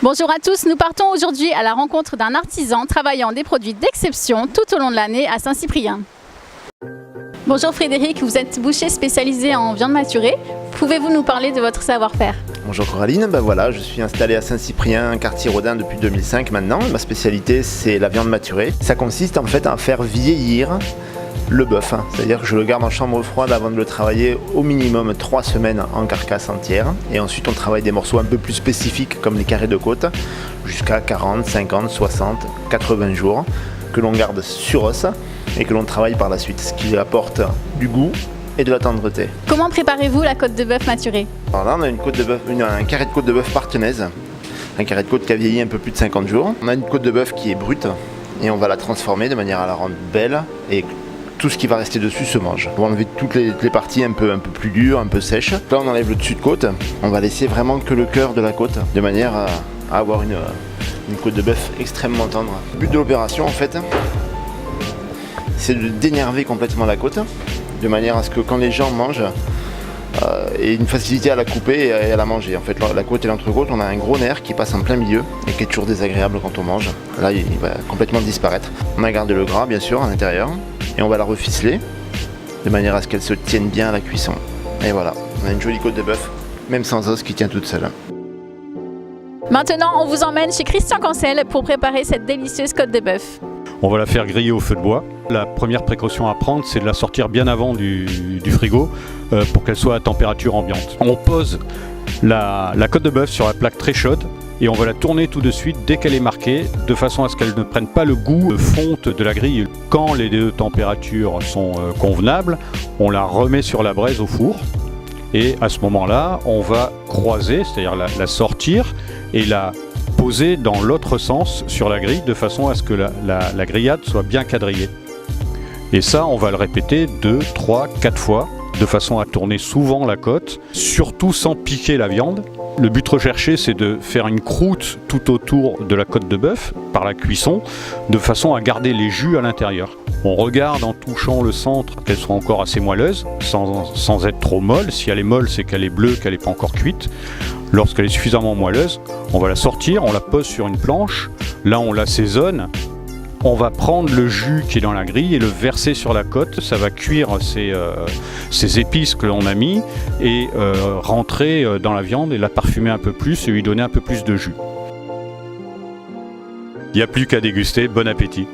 Bonjour à tous, nous partons aujourd'hui à la rencontre d'un artisan travaillant des produits d'exception tout au long de l'année à Saint-Cyprien. Bonjour Frédéric, vous êtes boucher spécialisé en viande maturée. Pouvez-vous nous parler de votre savoir-faire? Bonjour Coraline, voilà, je suis installé à Saint-Cyprien, quartier Rodin depuis 2005 maintenant. Ma spécialité c'est la viande maturée. Ça consiste en fait à faire vieillir le bœuf, c'est-à-dire que je le garde en chambre froide avant de le travailler au minimum 3 semaines en carcasse entière. Et ensuite on travaille des morceaux un peu plus spécifiques comme les carrés de côte jusqu'à 40, 50, 60, 80 jours que l'on garde sur os et que l'on travaille par la suite, ce qui apporte du goût et de la tendreté. Comment préparez-vous la côte de bœuf maturée? Alors là on a un carré de côte de bœuf partenaise, un carré de côte qui a vieilli un peu plus de 50 jours. On a une côte de bœuf qui est brute et on va la transformer de manière à la rendre belle et tout ce qui va rester dessus se mange. On va enlever toutes les parties un peu plus dures, un peu sèches. Là on enlève le dessus de côte, on va laisser vraiment que le cœur de la côte de manière à avoir une côte de bœuf extrêmement tendre. Le but de l'opération en fait c'est de dénerver complètement la côte de manière à ce que quand les gens mangent aient une facilité à la couper et à la manger. En fait la côte et l'entrecôte, on a un gros nerf qui passe en plein milieu et qui est toujours désagréable quand on mange. Là il va complètement disparaître. On a gardé le gras bien sûr à l'intérieur et on va la reficeler de manière à ce qu'elle se tienne bien à la cuisson. Et voilà, on a une jolie côte de bœuf, même sans os, qui tient toute seule. Maintenant, on vous emmène chez Christian Cancel pour préparer cette délicieuse côte de bœuf. On va la faire griller au feu de bois. La première précaution à prendre, c'est de la sortir bien avant du frigo pour qu'elle soit à température ambiante. On pose la côte de bœuf sur la plaque très chaude et on va la tourner tout de suite dès qu'elle est marquée, de façon à ce qu'elle ne prenne pas le goût de fonte de la grille. Quand les deux températures sont convenables, on la remet sur la braise au four. Et à ce moment-là, on va croiser, c'est-à-dire la sortir et la poser dans l'autre sens sur la grille de façon à ce que la grillade soit bien quadrillée. Et ça, on va le répéter 2, 3, 4 fois de façon à tourner souvent la côte, surtout sans piquer la viande. Le but recherché, c'est de faire une croûte tout autour de la côte de bœuf par la cuisson, de façon à garder les jus à l'intérieur. On regarde en touchant le centre qu'elle soit encore assez moelleuse, sans être trop molle. Si elle est molle, c'est qu'elle est bleue, qu'elle n'est pas encore cuite. Lorsqu'elle est suffisamment moelleuse, on va la sortir, on la pose sur une planche. Là, on l'assaisonne. On va prendre le jus qui est dans la grille et le verser sur la côte. Ça va cuire ces épices que l'on a mis et rentrer dans la viande et la parfumer un peu plus et lui donner un peu plus de jus. Il n'y a plus qu'à déguster. Bon appétit!